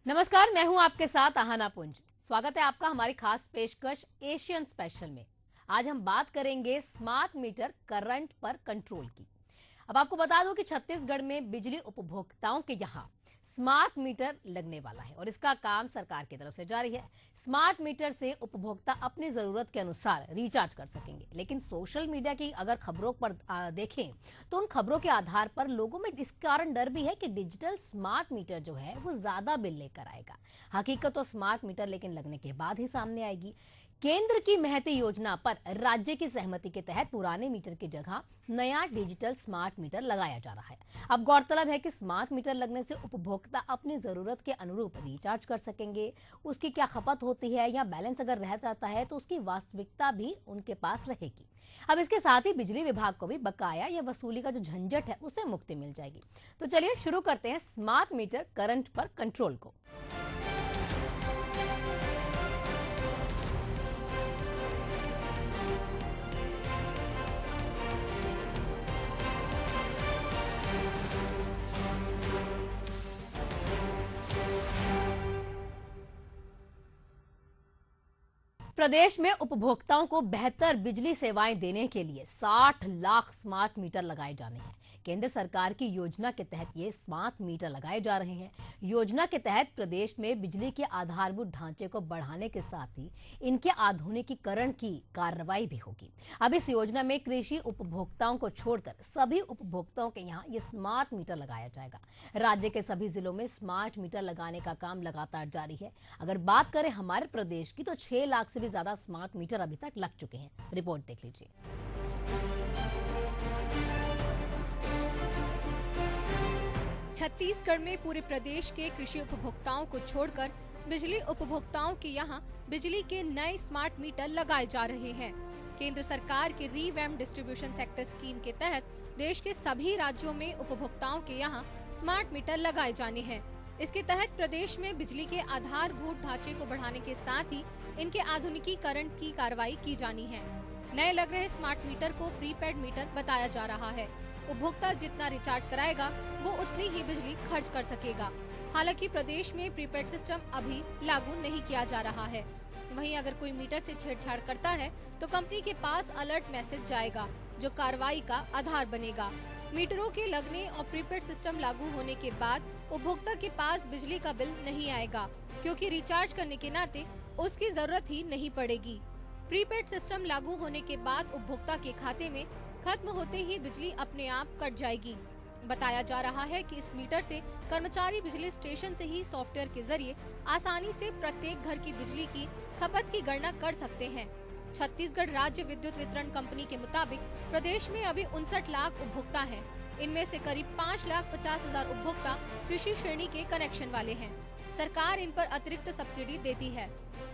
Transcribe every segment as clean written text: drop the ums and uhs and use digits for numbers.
नमस्कार, मैं हूं आपके साथ आहाना पुंज। स्वागत है आपका हमारी खास पेशकश एशियन स्पेशल में। आज हम बात करेंगे स्मार्ट मीटर करंट पर कंट्रोल की। अब आपको बता दूं कि छत्तीसगढ़ में बिजली उपभोक्ताओं के यहाँ स्मार्ट मीटर लगने वाला है और इसका काम सरकार की तरफ से जारी है। स्मार्ट मीटर से उपभोक्ता अपनी जरूरत के अनुसार रिचार्ज कर सकेंगे, लेकिन सोशल मीडिया की अगर खबरों पर देखें तो उन खबरों के आधार पर लोगों में इस कारण डर भी है कि डिजिटल स्मार्ट मीटर जो है वो ज्यादा बिल लेकर आएगा। हकीकत तो स्मार्ट मीटर लेकिन लगने के बाद ही सामने आएगी। केंद्र की महती योजना पर राज्य की सहमति के तहत पुराने मीटर की जगह नया डिजिटल स्मार्ट मीटर लगाया जा रहा है। अब गौरतलब है कि स्मार्ट मीटर लगने से उपभोक्ता अपनी जरूरत के अनुरूप रिचार्ज कर सकेंगे। उसकी क्या खपत होती है या बैलेंस अगर रह जाता है तो उसकी वास्तविकता भी उनके पास रहेगी। अब इसके साथ ही बिजली विभाग को भी बकाया या वसूली का जो झंझट है उससे मुक्ति मिल जाएगी। तो चलिए शुरू करते हैं स्मार्ट मीटर करंट पर कंट्रोल को। प्रदेश में उपभोक्ताओं को बेहतर बिजली सेवाएं देने के लिए 60 लाख स्मार्ट मीटर लगाए जाने हैं। केंद्र सरकार की योजना के तहत ये स्मार्ट मीटर लगाए जा रहे हैं। योजना के तहत प्रदेश में बिजली के आधारभूत ढांचे को बढ़ाने के साथ ही इनके आधुनिकीकरण की कार्रवाई भी होगी। अब इस योजना में कृषि उपभोक्ताओं को छोड़कर सभी उपभोक्ताओं के यहाँ ये स्मार्ट मीटर लगाया जाएगा। राज्य के सभी जिलों में स्मार्ट मीटर लगाने का काम लगातार जारी है। अगर बात करें हमारे प्रदेश की तो 6 लाख से भी ज्यादा स्मार्ट मीटर अभी तक लग चुके हैं। रिपोर्ट देख लीजिए। छत्तीसगढ़ में पूरे प्रदेश के कृषि उपभोक्ताओं को छोड़कर बिजली उपभोक्ताओं के यहाँ बिजली के नए स्मार्ट मीटर लगाए जा रहे हैं। केंद्र सरकार के रीवैम्प डिस्ट्रीब्यूशन सेक्टर स्कीम के तहत देश के सभी राज्यों में उपभोक्ताओं के यहाँ स्मार्ट मीटर लगाए जाने हैं। इसके तहत प्रदेश में बिजली के आधारभूत ढांचे को बढ़ाने के साथ ही इनके आधुनिकीकरण की कार्रवाई की जानी है। नए लग रहे स्मार्ट मीटर को प्रीपेड मीटर बताया जा रहा है। उपभोक्ता जितना रिचार्ज कराएगा वो उतनी ही बिजली खर्च कर सकेगा। हालांकि प्रदेश में प्रीपेड सिस्टम अभी लागू नहीं किया जा रहा है। वहीं अगर कोई मीटर से छेड़छाड़ करता है तो कंपनी के पास अलर्ट मैसेज जाएगा जो कार्रवाई का आधार बनेगा। मीटरों के लगने और प्रीपेड सिस्टम लागू होने के बाद उपभोक्ता के पास बिजली का बिल नहीं आएगा, क्योंकि रिचार्ज करने के नाते उसकी जरूरत ही नहीं पड़ेगी। प्रीपेड सिस्टम लागू होने के बाद उपभोक्ता के खाते में खत्म होते ही बिजली अपने आप कट जाएगी। बताया जा रहा है कि इस मीटर से कर्मचारी बिजली स्टेशन से ही सॉफ्टवेयर के जरिए आसानी से प्रत्येक घर की बिजली की खपत की गणना कर सकते हैं। छत्तीसगढ़ राज्य विद्युत वितरण कंपनी के मुताबिक प्रदेश में अभी 59 लाख उपभोक्ता हैं। इनमें से करीब 5,50,000 उपभोक्ता कृषि श्रेणी के कनेक्शन वाले हैं। सरकार इन पर अतिरिक्त सब्सिडी देती है।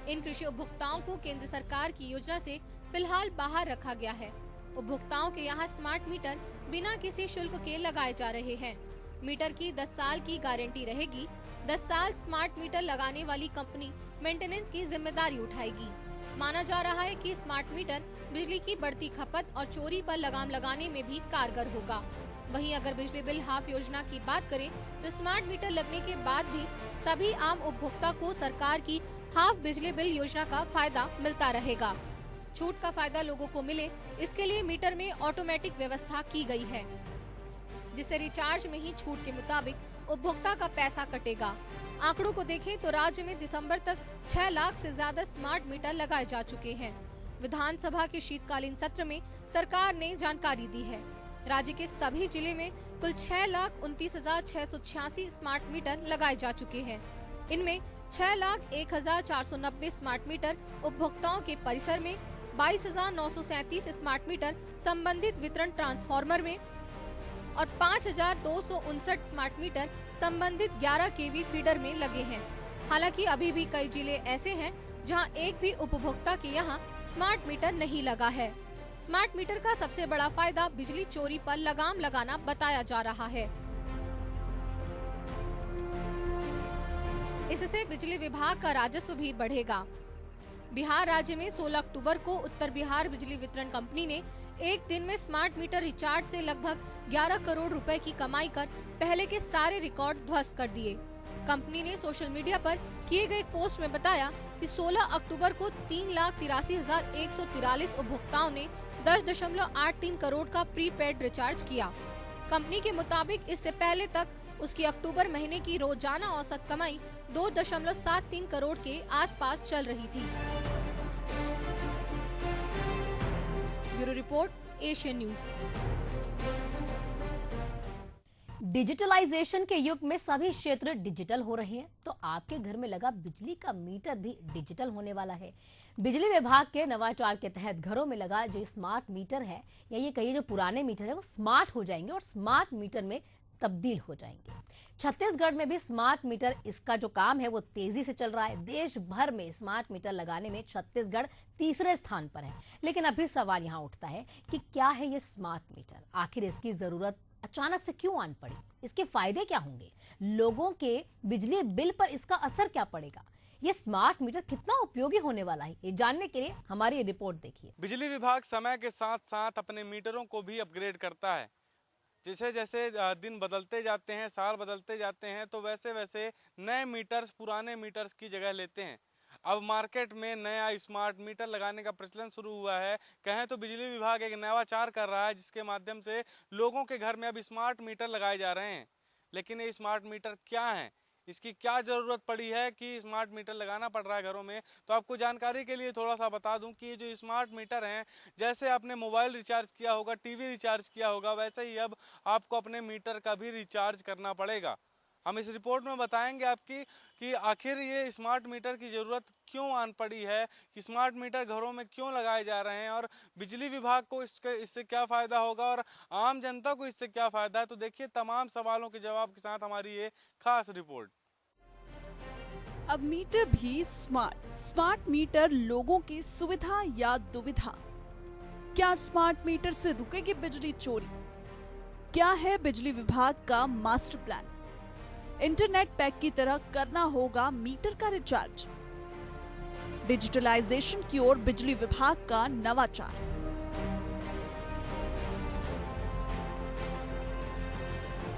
इन कृषि उपभोक्ताओं को केंद्र सरकार की योजना से फिलहाल बाहर रखा गया है। उपभोक्ताओं के यहाँ स्मार्ट मीटर बिना किसी शुल्क के लगाए जा रहे हैं। मीटर की 10 साल की गारंटी रहेगी। 10 साल स्मार्ट मीटर लगाने वाली कंपनी मेंटेनेंस की जिम्मेदारी उठाएगी। माना जा रहा है कि स्मार्ट मीटर बिजली की बढ़ती खपत और चोरी पर लगाम लगाने में भी कारगर होगा। वहीं अगर बिजली बिल हाफ योजना की बात करें तो स्मार्ट मीटर लगने के बाद भी सभी आम उपभोक्ता को सरकार की हाफ बिजली बिल योजना का फायदा मिलता रहेगा। छूट का फायदा लोगों को मिले, इसके लिए मीटर में ऑटोमेटिक व्यवस्था की गई है, जिससे रिचार्ज में ही छूट के मुताबिक उपभोक्ता का पैसा कटेगा। आंकड़ों को देखें तो राज्य में दिसंबर तक 6 लाख से ज्यादा स्मार्ट मीटर लगाए जा चुके हैं। विधानसभा के शीतकालीन सत्र में सरकार ने जानकारी दी है। राज्य के सभी जिले में कुल 6,29,686 स्मार्ट मीटर लगाए जा चुके हैं। इनमें 6,01,490 स्मार्ट मीटर उपभोक्ताओं के परिसर में, 22,937 स्मार्ट मीटर संबंधित वितरण ट्रांसफार्मर में और 5,259 स्मार्ट मीटर संबंधित 11 केवी फीडर में लगे हैं। हालांकि अभी भी कई जिले ऐसे हैं जहां एक भी उपभोक्ता के यहां स्मार्ट मीटर नहीं लगा है। स्मार्ट मीटर का सबसे बड़ा फायदा बिजली चोरी पर लगाम लगाना बताया जा रहा है। इससे बिजली विभाग का राजस्व भी बढ़ेगा। बिहार राज्य में 16 अक्टूबर को उत्तर बिहार बिजली वितरण कंपनी ने एक दिन में स्मार्ट मीटर रिचार्ज से लगभग 11 करोड़ रुपए की कमाई कर पहले के सारे रिकॉर्ड ध्वस्त कर दिए। कंपनी ने सोशल मीडिया पर किए गए पोस्ट में बताया कि 16 अक्टूबर को 3,83,143 उपभोक्ताओं ने 10.83 करोड़ का प्रीपेड रिचार्ज किया। कंपनी के मुताबिक इससे पहले तक उसकी अक्टूबर महीने की रोजाना औसत कमाई 2.73 करोड़ के आसपास चल रही थी। Bureau report, Asian news. Digitalisation के युग में सभी क्षेत्र डिजिटल हो रहे हैं, तो आपके घर में लगा बिजली का मीटर भी डिजिटल होने वाला है। बिजली विभाग के नवाचार के तहत घरों में लगा जो स्मार्ट मीटर है, या ये कहिए जो पुराने मीटर है, वो स्मार्ट हो जाएंगे और स्मार्ट मीटर में तब्दील हो जाएंगे। छत्तीसगढ़ में भी स्मार्ट मीटर, इसका जो काम है वो तेजी से चल रहा है। देश भर में स्मार्ट मीटर लगाने में छत्तीसगढ़ तीसरे स्थान पर है। लेकिन अभी सवाल यहाँ उठता है कि क्या है ये स्मार्ट मीटर, आखिर इसकी जरूरत अचानक से क्यों आन पड़ी, इसके फायदे क्या होंगे, लोगों के बिजली बिल पर इसका असर क्या पड़ेगा, ये स्मार्ट मीटर कितना उपयोगी होने वाला है, ये जानने के लिए हमारी ये रिपोर्ट देखिए। बिजली विभाग समय के साथ साथ अपने मीटरों को भी अपग्रेड करता है। जैसे जैसे दिन बदलते जाते हैं, साल बदलते जाते हैं, तो वैसे वैसे नए मीटर्स पुराने मीटर्स की जगह लेते हैं। अब मार्केट में नया स्मार्ट मीटर लगाने का प्रचलन शुरू हुआ है। कहें तो बिजली विभाग एक नवाचार कर रहा है, जिसके माध्यम से लोगों के घर में अब स्मार्ट मीटर लगाए जा रहे हैं। लेकिन ये स्मार्ट मीटर क्या है, इसकी क्या ज़रूरत पड़ी है कि स्मार्ट मीटर लगाना पड़ रहा है घरों में, तो आपको जानकारी के लिए थोड़ा सा बता दूं कि ये जो स्मार्ट मीटर हैं, जैसे आपने मोबाइल रिचार्ज किया होगा, टीवी रिचार्ज किया होगा, वैसे ही अब आपको अपने मीटर का भी रिचार्ज करना पड़ेगा। हम इस रिपोर्ट में बताएंगे आपकी कि आखिर ये स्मार्ट मीटर की ज़रूरत क्यों आन पड़ी है, कि स्मार्ट मीटर घरों में क्यों लगाए जा रहे हैं और बिजली विभाग को इससे क्या फ़ायदा होगा और आम जनता को इससे क्या फ़ायदा है। तो देखिए तमाम सवालों के जवाब के साथ हमारी ये खास रिपोर्ट। अब मीटर भी स्मार्ट मीटर लोगों की सुविधा या दुविधा। क्या स्मार्ट मीटर से रुकेगी बिजली चोरी? क्या है बिजली विभाग का मास्टर प्लान? इंटरनेट पैक की तरह करना होगा मीटर का रिचार्ज। डिजिटलाइजेशन की ओर बिजली विभाग का नवाचार।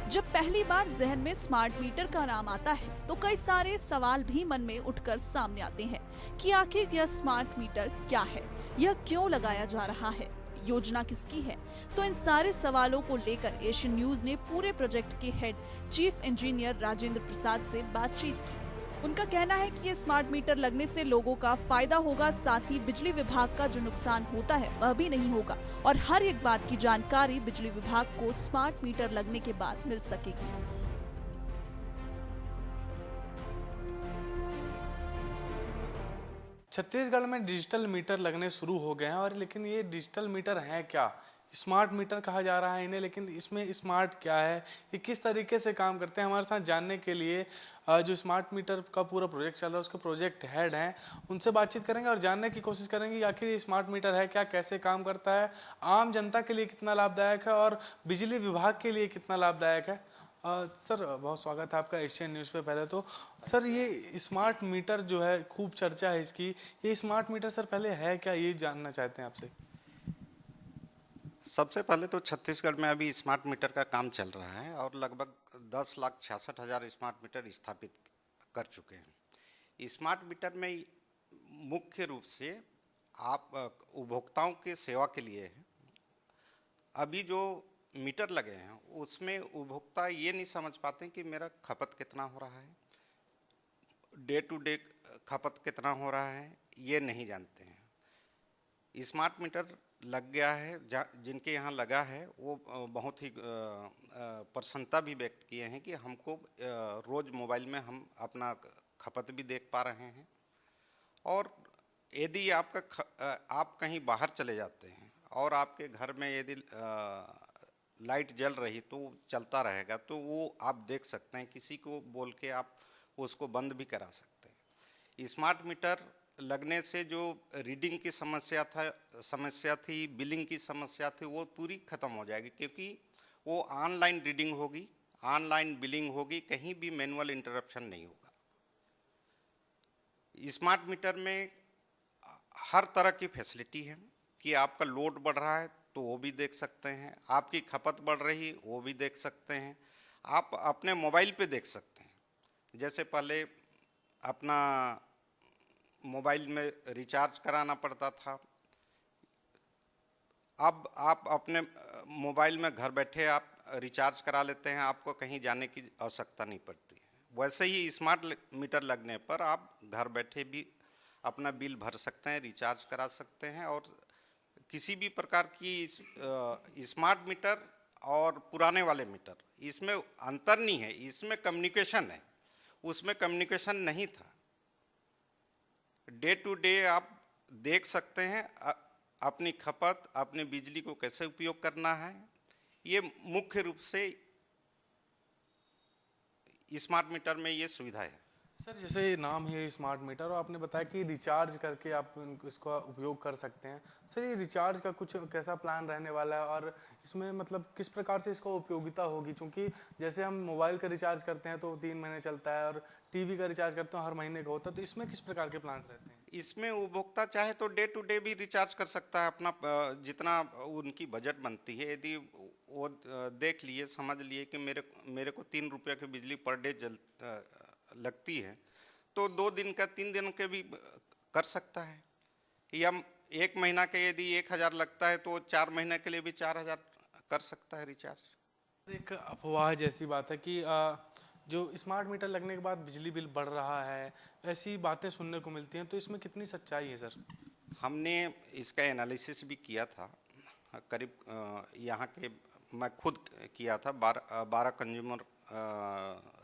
जब पहली बार जहन में स्मार्ट मीटर का नाम आता है तो कई सारे सवाल भी मन में उठकर सामने आते हैं कि आखिर यह स्मार्ट मीटर क्या है, यह क्यों लगाया जा रहा है, योजना किसकी है। तो इन सारे सवालों को लेकर एशियन न्यूज ने पूरे प्रोजेक्ट के head chief engineer Rajendra Prasad से बातचीत की। उनका कहना है कि ये स्मार्ट मीटर लगने से लोगों का फायदा होगा, साथ ही बिजली विभाग का जो नुकसान होता है वह भी नहीं होगा और हर एक बात की जानकारी बिजली विभाग को स्मार्ट मीटर लगने के बाद मिल सकेगी। छत्तीसगढ़ में डिजिटल मीटर लगने शुरू हो गए हैं, और लेकिन ये डिजिटल मीटर हैं क्या, स्मार्ट मीटर कहा जा रहा है इन्हें, लेकिन इसमें स्मार्ट क्या है, ये किस तरीके से काम करते हैं, हमारे साथ जानने के लिए जो स्मार्ट मीटर का पूरा प्रोजेक्ट चल रहा है उसके प्रोजेक्ट हेड हैं, उनसे बातचीत करेंगे और जानने की कोशिश करेंगे कि आखिर ये स्मार्ट मीटर है क्या, कैसे काम करता है, आम जनता के लिए कितना लाभदायक है और बिजली विभाग के लिए कितना लाभदायक है। सर बहुत स्वागत है आपका एशियन न्यूज़ पे। पहले तो सर ये स्मार्ट मीटर जो है खूब चर्चा है इसकी, ये स्मार्ट मीटर सर पहले है क्या, ये जानना चाहते हैं आपसे। सबसे पहले तो छत्तीसगढ़ में अभी स्मार्ट मीटर का काम चल रहा है और लगभग 10,66,000 स्मार्ट मीटर स्थापित कर चुके हैं। स्मार्ट मीटर में मुख्य रूप से आप उपभोक्ताओं के सेवा के लिए है। अभी जो मीटर लगे हैं उसमें उपभोक्ता ये नहीं समझ पाते कि मेरा खपत कितना हो रहा है, डे टू डे खपत कितना हो रहा है, ये नहीं जानते हैं। स्मार्ट मीटर लग गया है, जिनके यहाँ लगा है वो बहुत ही प्रसन्नता भी व्यक्त किए हैं कि हमको रोज़ मोबाइल में हम अपना खपत भी देख पा रहे हैं। और यदि आप कहीं बाहर चले जाते हैं और आपके घर में यदि लाइट जल रही तो चलता रहेगा, तो वो आप देख सकते हैं, किसी को बोल के आप उसको बंद भी करा सकते हैं। स्मार्ट मीटर लगने से जो रीडिंग की समस्या थी, बिलिंग की समस्या थी, वो पूरी ख़त्म हो जाएगी, क्योंकि वो ऑनलाइन रीडिंग होगी, ऑनलाइन बिलिंग होगी, कहीं भी मैनुअल इंटरप्शन नहीं होगा। स्मार्ट मीटर में हर तरह की फैसिलिटी है कि आपका लोड बढ़ रहा है तो वो भी देख सकते हैं, आपकी खपत बढ़ रही वो भी देख सकते हैं, आप अपने मोबाइल पे देख सकते हैं। जैसे पहले अपना मोबाइल में रिचार्ज कराना पड़ता था, अब आप अपने मोबाइल में घर बैठे आप रिचार्ज करा लेते हैं, आपको कहीं जाने की आवश्यकता नहीं पड़ती है। वैसे ही स्मार्ट मीटर लगने पर आप घर बैठे भी अपना बिल भर सकते हैं, रिचार्ज करा सकते हैं। और किसी भी प्रकार की स्मार्ट मीटर और पुराने वाले मीटर, इसमें अंतर नहीं है, इसमें कम्युनिकेशन है, उसमें कम्युनिकेशन नहीं था। डे टू डे आप देख सकते हैं अपनी खपत, अपनी बिजली को कैसे उपयोग करना है। ये मुख्य रूप से स्मार्ट मीटर में ये सुविधा है। सर जैसे नाम ही है स्मार्ट मीटर, और आपने बताया कि रिचार्ज करके आप इसका उपयोग कर सकते हैं। सर ये रिचार्ज का कुछ कैसा प्लान रहने वाला है, और इसमें मतलब किस प्रकार से इसका उपयोगिता होगी? क्योंकि जैसे हम मोबाइल का रिचार्ज करते हैं तो 3 महीने चलता है, और टीवी का रिचार्ज करते हैं हर महीने का होता है, तो इसमें किस प्रकार के प्लान्स रहते हैं? इसमें उपभोक्ता चाहे तो डे टू डे भी रिचार्ज कर सकता है, अपना जितना उनकी बजट बनती है। यदि वो देख लिए, समझ लिए कि मेरे को 3 रुपये की बिजली पर डे लगती है, तो 2 दिन का 3 दिन के भी कर सकता है। या 1 महीना के यदि 1000 लगता है तो 4 महीने के लिए भी 4000 कर सकता है रिचार्ज। एक अफवाह जैसी बात है कि जो स्मार्ट मीटर लगने के बाद बिजली बिल बढ़ रहा है, ऐसी बातें सुनने को मिलती हैं, तो इसमें कितनी सच्चाई है सर? हमने इसका एनालिसिस भी किया था, करीब यहाँ के मैं खुद किया था, 12 कंज्यूमर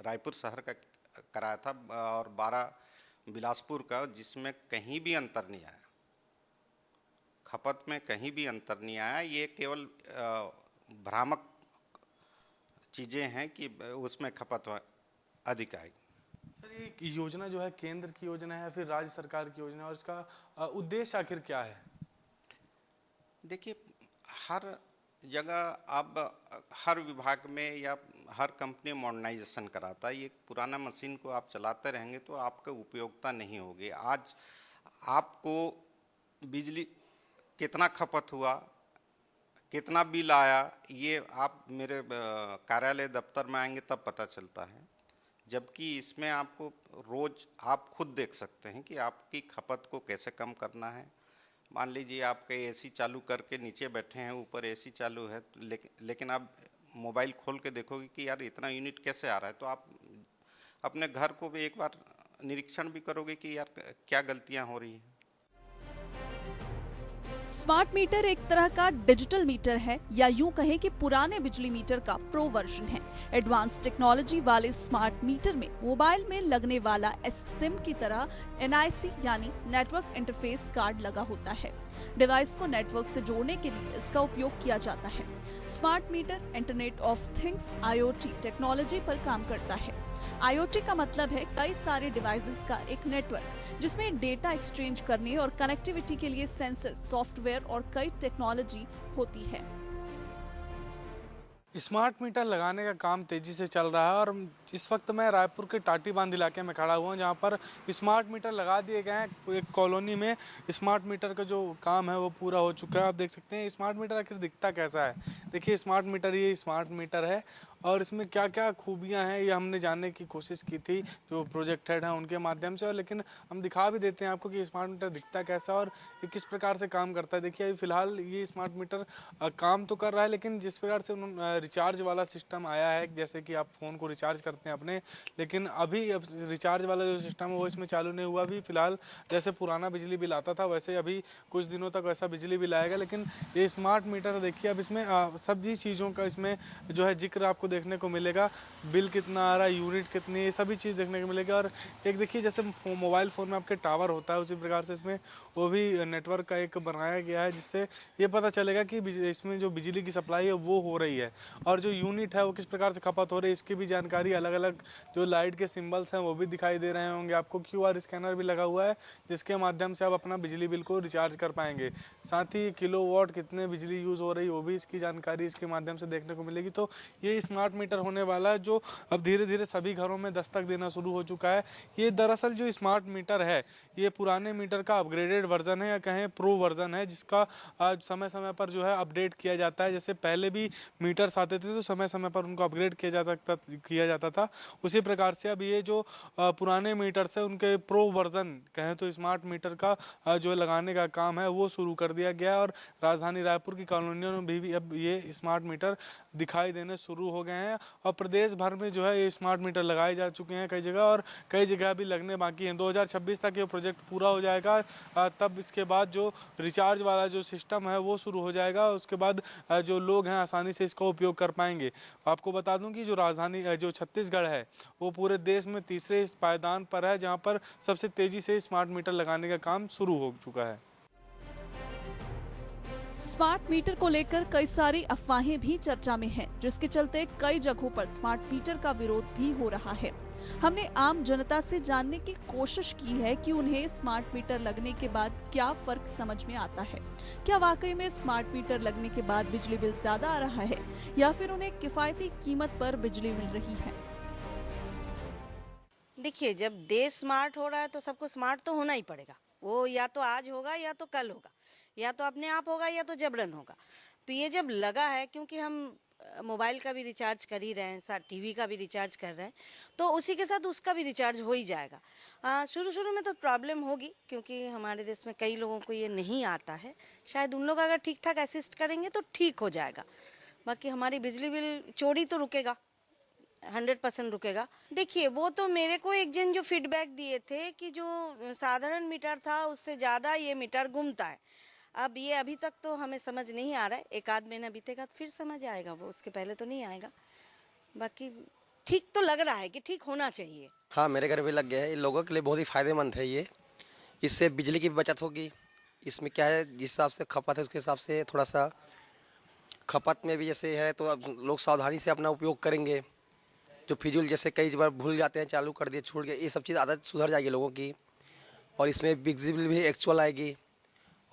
रायपुर शहर का कराया था और 12 बिलासपुर का, जिसमें कहीं भी अंतर नहीं आया, खपत में कहीं भी अंतर नहीं आया। ये केवल भ्रामक चीज़ें हैं कि उसमें खपत अधिक आएगी। सर ये योजना जो है केंद्र की योजना है या फिर राज्य सरकार की योजना है, और इसका उद्देश्य आखिर क्या है? देखिए, हर जगह अब हर विभाग में या हर कंपनी मॉडर्नाइजेशन कराता है। ये पुराना मशीन को आप चलाते रहेंगे तो आपका उपयोगिता नहीं होगी। आज आपको बिजली कितना खपत हुआ, कितना बिल आया, ये आप मेरे कार्यालय दफ्तर में आएंगे तब पता चलता है। जबकि इसमें आपको रोज़ आप खुद देख सकते हैं कि आपकी खपत को कैसे कम करना है। मान लीजिए आपके एसी चालू करके नीचे बैठे हैं, ऊपर एसी चालू है, लेकिन आप मोबाइल खोल के देखोगे कि यार इतना यूनिट कैसे आ रहा है, तो आप अपने घर को भी एक बार निरीक्षण भी करोगे कि यार क्या गलतियां हो रही हैं। स्मार्ट मीटर एक तरह का डिजिटल मीटर है, या यूं कहें कि पुराने बिजली मीटर का प्रो वर्जन है। एडवांस टेक्नोलॉजी वाले स्मार्ट मीटर में मोबाइल में लगने वाला सिम की तरह NIC यानी नेटवर्क इंटरफेस कार्ड लगा होता है। डिवाइस को नेटवर्क से जोड़ने के लिए इसका उपयोग किया जाता है। Smart meter internet of things IoT technology पर काम करता है। IoT का मतलब है कई सारे डिवाइसेस का एक नेटवर्क, जिसमें डेटा एक्सचेंज करने और कनेक्टिविटी के लिए सेंसर, सॉफ्टवेयर और कई टेक्नोलॉजी होती है। स्मार्ट मीटर लगाने का काम तेज़ी से चल रहा है, और इस वक्त मैं रायपुर के टाटी बांध इलाके में खड़ा हुआ हूँ, जहाँ पर स्मार्ट मीटर लगा दिए गए हैं। एक कॉलोनी में स्मार्ट मीटर का जो काम है वो पूरा हो चुका है। आप देख सकते हैं स्मार्ट मीटर आखिर दिखता कैसा है। देखिए स्मार्ट मीटर, ये स्मार्ट मीटर है, और इसमें क्या क्या खूबियां हैं ये हमने जानने की कोशिश की थी जो प्रोजेक्ट हेड हैं उनके माध्यम से। और लेकिन हम दिखा भी देते हैं आपको कि स्मार्ट मीटर दिखता कैसा और ये किस प्रकार से काम करता है। देखिए अभी फिलहाल ये स्मार्ट मीटर काम तो कर रहा है, लेकिन जिस प्रकार से उन्होंने रिचार्ज वाला सिस्टम आया है, जैसे कि आप फ़ोन को रिचार्ज करते हैं अपने, लेकिन अभी अब रिचार्ज वाला जो सिस्टम है वो इसमें चालू नहीं हुआ। अभी फिलहाल जैसे पुराना बिजली बिल आता था वैसे अभी कुछ दिनों तक वैसा बिजली बिल आएगा। लेकिन ये स्मार्ट मीटर देखिए अब इसमें सभी चीज़ों का इसमें जो है जिक्र आपको देखने को मिलेगा। बिल कितना आ रहा है, यूनिट कितनी, ये सभी चीज़ देखने को मिलेगा। और एक देखिए जैसे मोबाइल फ़ोन में आपके टावर होता है, उसी प्रकार से इसमें वो भी नेटवर्क का एक बनाया गया है, जिससे ये पता चलेगा कि इसमें जो बिजली की सप्लाई है वो हो रही है, और जो यूनिट है वो किस प्रकार से खपत हो रही है इसकी भी जानकारी। अलग अलग जो लाइट के सिंबल्स हैं वो भी दिखाई दे रहे होंगे आपको। QR स्कैनर भी लगा हुआ है जिसके माध्यम से आप अपना बिजली बिल को रिचार्ज कर पाएंगे। साथ ही किलोवाट कितने बिजली यूज़ हो रही है वो भी इसकी जानकारी इसके माध्यम से देखने को मिलेगी। तो ये स्मार्ट मीटर होने वाला है, जो अब धीरे धीरे सभी घरों में दस्तक देना शुरू हो चुका है। ये दरअसल जो स्मार्ट मीटर है ये पुराने मीटर का अपग्रेडेड वर्जन है या कहें प्रो वर्जन है, जिसका समय समय पर जो है अपडेट किया जाता है। जैसे पहले भी मीटर्स आते थे तो समय समय पर उनको अपग्रेड किया जाता था, उसी प्रकार से अब ये जो पुराने मीटर्स है उनके प्रो वर्जन कहें तो स्मार्ट मीटर का जो लगाने का काम है वो शुरू कर दिया गया है। और राजधानी रायपुर की कॉलोनियों में भी अब ये स्मार्ट मीटर दिखाई देने शुरू हो गए हैं और प्रदेश भर में जो है ये स्मार्ट मीटर लगाए जा चुके हैं कई जगह, और कई जगह भी लगने बाकी हैं। 2026 तक ये प्रोजेक्ट पूरा हो जाएगा, तब इसके बाद जो रिचार्ज वाला जो सिस्टम है वो शुरू हो जाएगा। उसके बाद जो लोग हैं आसानी से इसका उपयोग कर पाएंगे। आपको बता दूं कि जो राजधानी जो छत्तीसगढ़ है वो पूरे देश में तीसरे पायदान पर है, जहाँ पर सबसे तेजी से स्मार्ट मीटर लगाने का काम शुरू हो चुका है। स्मार्ट मीटर को लेकर कई सारी अफवाहें भी चर्चा में हैं, जिसके चलते कई जगहों पर स्मार्ट मीटर का विरोध भी हो रहा है। हमने आम जनता से जानने की कोशिश की है कि उन्हें स्मार्ट मीटर लगने के बाद क्या फर्क समझ में आता है। क्या वाकई में स्मार्ट मीटर लगने के बाद बिजली बिल ज्यादा आ रहा है या फिर उन्हें किफायती कीमत पर बिजली मिल रही है। देखिए, जब देश स्मार्ट हो रहा है तो सबको स्मार्ट तो होना ही पड़ेगा। वो या तो आज होगा या तो कल होगा, या तो अपने आप होगा या तो जबरन होगा। तो ये जब लगा है, क्योंकि हम मोबाइल का भी रिचार्ज कर ही रहे हैं, साथ टीवी का भी रिचार्ज कर रहे हैं, तो उसी के साथ उसका भी रिचार्ज हो ही जाएगा। शुरू शुरू में तो प्रॉब्लम होगी, क्योंकि हमारे देश में कई लोगों को ये नहीं आता है। शायद उन लोग अगर ठीक ठाक असिस्ट करेंगे तो ठीक हो जाएगा। बाकी हमारी बिजली बिल चोरी तो रुकेगा, 100% रुकेगा। देखिए, वो तो मेरे को एक जन जो फीडबैक दिए थे कि जो साधारण मीटर था उससे ज़्यादा ये मीटर घूमता है। अब ये अभी तक तो हमें समझ नहीं आ रहा है, एक आध महीना बीतेगा तो फिर समझ आएगा, वो उसके पहले तो नहीं आएगा। बाकी ठीक तो लग रहा है कि ठीक होना चाहिए। हाँ, मेरे घर भी लग गया है। इन लोगों के लिए बहुत ही फ़ायदेमंद है ये। इससे बिजली की भी बचत होगी। इसमें क्या है, जिस हिसाब से खपत है उसके हिसाब से थोड़ा सा खपत में भी जैसे है तो अब लोग सावधानी से अपना उपयोग करेंगे। जो फिजूल जैसे कई बार भूल जाते हैं, चालू कर दिए, छूट गए, ये सब चीज़ आदत सुधर जाएगी लोगों की। और इसमें बिजली बिल भी एक्चुअल आएगी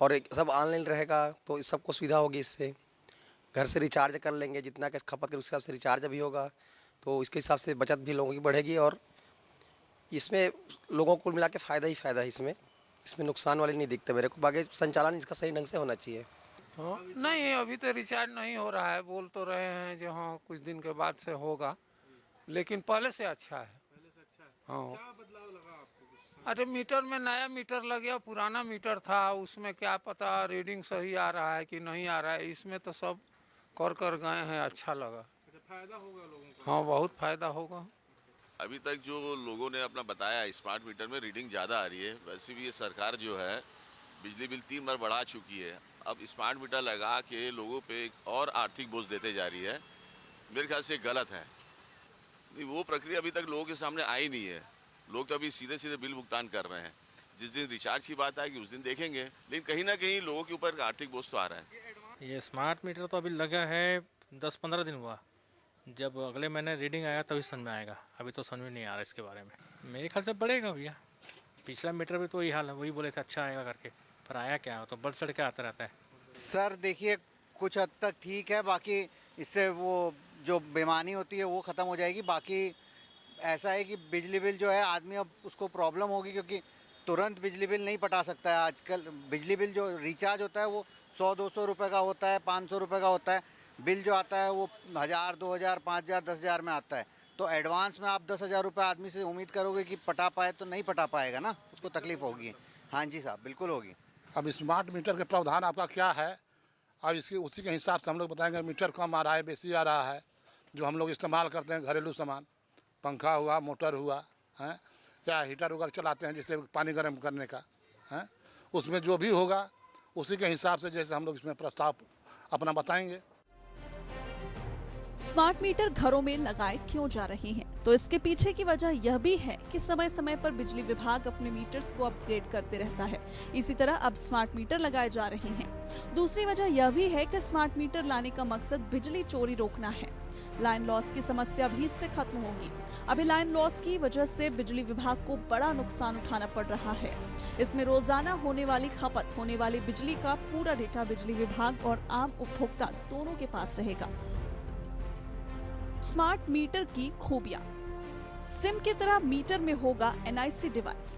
और सब ऑनलाइन रहेगा तो इस सबको सुविधा होगी। इससे घर से रिचार्ज कर लेंगे, जितना का खपत कर उस हिसाब से रिचार्ज भी होगा, तो इसके हिसाब से बचत भी लोगों की बढ़ेगी। और इसमें लोगों को मिला के फ़ायदा ही फ़ायदा है। इसमें नुकसान वाले नहीं दिखते मेरे को। बाकी संचालन इसका सही ढंग से होना चाहिए। नहीं, अभी तो रिचार्ज नहीं हो रहा है। बोल तो रहे हैं जो हाँ कुछ दिन के बाद से होगा, लेकिन पहले से अच्छा है। हाँ, क्या बदलाव लगा आपको कुछ? अरे मीटर में नया मीटर लग गया, पुराना मीटर था उसमें क्या पता रीडिंग सही आ रहा है कि नहीं आ रहा है। इसमें तो सब कर गए हैं, अच्छा लगा। अच्छा, फायदा होगा लोगों को? हाँ, बहुत फायदा होगा। अभी तक जो लोगों ने अपना बताया स्मार्ट मीटर में रीडिंग ज़्यादा आ रही है। वैसे भी ये सरकार जो है बिजली बिल 3 बार बढ़ा चुकी है। अब स्मार्ट मीटर लगा के लोगों पे एक और आर्थिक बोझ देते जा रही है। मेरे ख्याल से गलत है। नहीं, वो प्रक्रिया अभी तक लोगों के सामने आई नहीं है। लोग तो अभी सीधे सीधे बिल भुगतान कर रहे हैं। जिस दिन रिचार्ज की बात आएगी उस दिन देखेंगे, लेकिन कहीं ना कहीं लोगों के ऊपर आर्थिक बोझ तो आ रहा है। ये स्मार्ट मीटर तो अभी लगा है 10-15 दिन हुआ। जब अगले महीने रीडिंग आएगा तभी समझ में आएगा। अभी तो समझ में नहीं आ रहा इसके बारे में। मेरे ख्याल से बढ़ेगा भैया। पिछला मीटर भी तो वही हाल है, वही बोले थे अच्छा आएगा करके, पर आया क्या, तो बढ़ चढ़ के आता रहता है। सर देखिए, कुछ हद तक ठीक है। बाकी इससे वो जो बेईमानी होती है वो ख़त्म हो जाएगी। बाकी ऐसा है कि बिजली बिल जो है आदमी अब उसको प्रॉब्लम होगी, क्योंकि तुरंत बिजली बिल नहीं पटा सकता है। आजकल बिजली बिल जो रिचार्ज होता है वो 100-200 रुपये का होता है, 500 रुपये का होता है। बिल जो आता है वो 1000, 2000, 5000, 10,000 में आता है। तो एडवांस में आप 10,000 रुपये आदमी से उम्मीद करोगे कि पटा पाए, तो नहीं पटा पाएगा ना, उसको तकलीफ होगी। हाँ जी साहब, बिल्कुल होगी। अब स्मार्ट मीटर के प्रावधान आपका क्या है, अब इसकी उसी के हिसाब से हम लोग बताएंगे। मीटर कम आ रहा है, बेसी आ रहा है, जो हम लोग इस्तेमाल करते हैं घरेलू सामान, पंखा हुआ, मोटर हुआ है, या हीटर वगैरह चलाते हैं जैसे पानी गर्म करने का है, उसमें जो भी होगा उसी के हिसाब से जैसे हम लोग इसमें प्रस्ताव अपना बताएंगे। स्मार्ट मीटर घरों में लगाए क्यों जा रहे हैं, तो इसके पीछे की वजह यह भी है कि समय समय पर बिजली विभाग अपने मीटर्स को अपग्रेड करते रहता है। इसी तरह अब स्मार्ट मीटर लगाए जा रहे हैं। दूसरी वजह यह भी है कि स्मार्ट मीटर लाने का मकसद बिजली चोरी रोकना है। लाइन लॉस की समस्या भी इससे खत्म होगी। अभी लाइन लॉस की वजह से बिजली विभाग को बड़ा नुकसान उठाना पड़ रहा है। इसमें रोजाना होने वाली खपत होने वाली बिजली का पूरा डेटा बिजली विभाग और आम उपभोक्ता दोनों के पास रहेगा। स्मार्ट मीटर की खूबियां। सिम की तरह मीटर में होगा NIC device.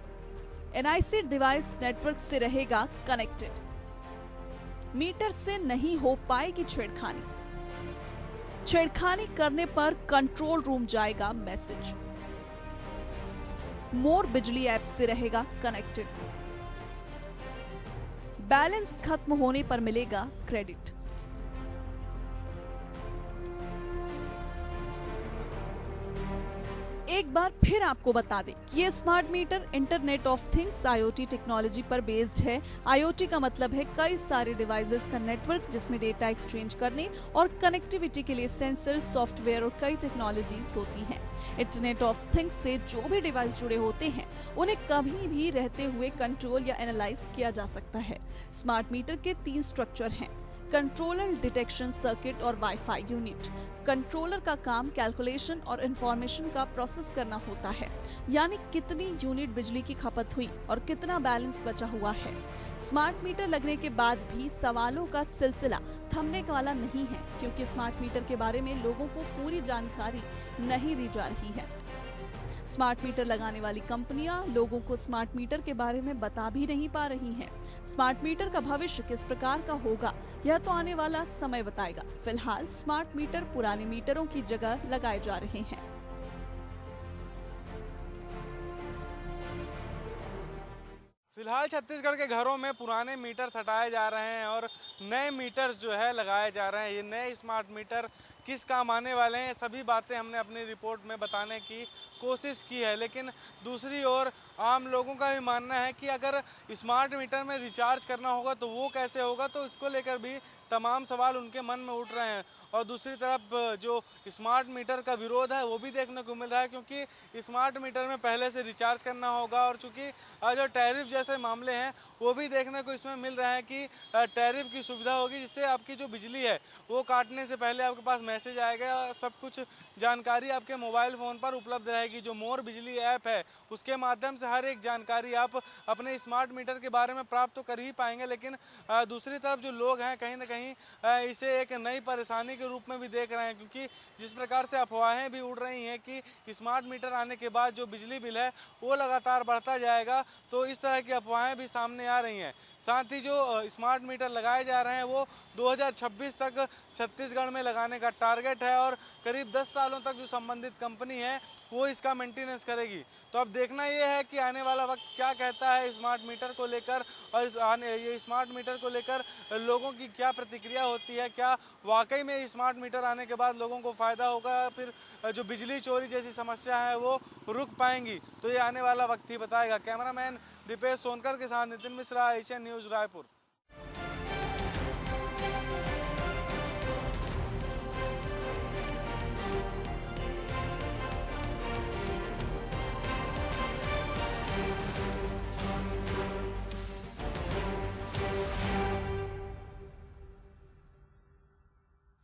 NIC device network से रहेगा कनेक्टेड। मीटर से नहीं हो पाएगी छेड़खानी। छेड़खानी करने पर कंट्रोल रूम जाएगा मैसेज। मोर बिजली ऐप से रहेगा कनेक्टेड। बैलेंस खत्म होने पर मिलेगा क्रेडिट। एक बार फिर आपको बता दें कि ये smart meter internet of things IoT technology पर बेस्ड है। IoT का मतलब है कई सारे डिवाइसेस का नेटवर्क जिसमें डेटा एक्सचेंज करने और कनेक्टिविटी के लिए सेंसर, सॉफ्टवेयर और कई टेक्नोलॉजीज होती हैं। इंटरनेट ऑफ थिंग्स से जो भी डिवाइस जुड़े होते हैं उन्हें कभी भी रहते हुए कंट्रोल या एनालाइज किया जा सकता है। स्मार्ट मीटर के 3 स्ट्रक्चर हैं: कंट्रोलर, डिटेक्शन सर्किट और वाईफाई यूनिट। कंट्रोलर का काम कैलकुलेशन और इंफॉर्मेशन का प्रोसेस करना होता है, यानी कितनी यूनिट बिजली की खपत हुई और कितना बैलेंस बचा हुआ है। स्मार्ट मीटर लगने के बाद भी सवालों का सिलसिला थमने वाला नहीं है, क्योंकि स्मार्ट मीटर के बारे में लोगों को पूरी जानकारी नहीं दी जा रही है। स्मार्ट मीटर लगाने वाली कंपनियां लोगों को स्मार्ट मीटर के बारे में बता भी नहीं पा रही हैं। स्मार्ट मीटर का भविष्य किस प्रकार का होगा यह तो आने वाला समय बताएगा। फिलहाल स्मार्ट मीटर पुराने मीटरों की जगह लगाए जा रहे हैं। फिलहाल छत्तीसगढ़ के घरों में पुराने मीटर हटाए जा रहे हैं और नए मीटर्स जो है लगाए जा रहे हैं। ये नए स्मार्ट मीटर किस काम आने वाले हैं, सभी बातें हमने अपनी रिपोर्ट में बताने की कोशिश की है। लेकिन दूसरी ओर आम लोगों का भी मानना है कि अगर स्मार्ट मीटर में रिचार्ज करना होगा तो वो कैसे होगा, तो इसको लेकर भी तमाम सवाल उनके मन में उठ रहे हैं। और दूसरी तरफ जो स्मार्ट मीटर का विरोध है वो भी देखने को मिल रहा है, क्योंकि स्मार्ट मीटर में पहले से रिचार्ज करना होगा और चूँकि जो टैरिफ जैसे मामले हैं वो भी देखने को इसमें मिल रहा है कि टैरिफ की सुविधा होगी, जिससे आपकी जो बिजली है वो काटने से पहले आपके पास मैसेज आएगा और सब कुछ जानकारी आपके मोबाइल फ़ोन पर उपलब्ध रहेगी। जो मोर बिजली ऐप है उसके माध्यम से हर एक जानकारी आप अपने स्मार्ट मीटर के बारे में प्राप्त तो कर ही पाएंगे। लेकिन दूसरी तरफ जो लोग हैं कहीं ना कहीं इसे एक नई परेशानी के रूप में भी देख रहे हैं, क्योंकि जिस प्रकार से अफवाहें भी उड़ रही हैं कि स्मार्ट मीटर आने के बाद जो बिजली बिल है वो लगातार बढ़ता जाएगा, तो इस तरह की अफवाहें भी सामने आ रही हैं। साथ ही जो स्मार्ट मीटर लगाए जा रहे हैं वो 2026 तक छत्तीसगढ़ में लगाने का टारगेट है और करीब 10 सालों तक जो संबंधित कंपनी है वो इसका मेंटेनेंस करेगी। तो अब देखना ये है कि आने वाला वक्त क्या कहता है स्मार्ट मीटर को लेकर, और ये स्मार्ट मीटर को लेकर लोगों की क्या प्रतिक्रिया होती है। क्या वाकई में स्मार्ट मीटर आने के बाद लोगों को फ़ायदा होगा, फिर जो बिजली चोरी जैसी समस्या है वो रुक पाएंगी, तो ये आने वाला वक्त ही बताएगा। कैमरामैन दीपेश सोनकर के साथ नितिन मिश्रा, एशियन न्यूज़, रायपुर।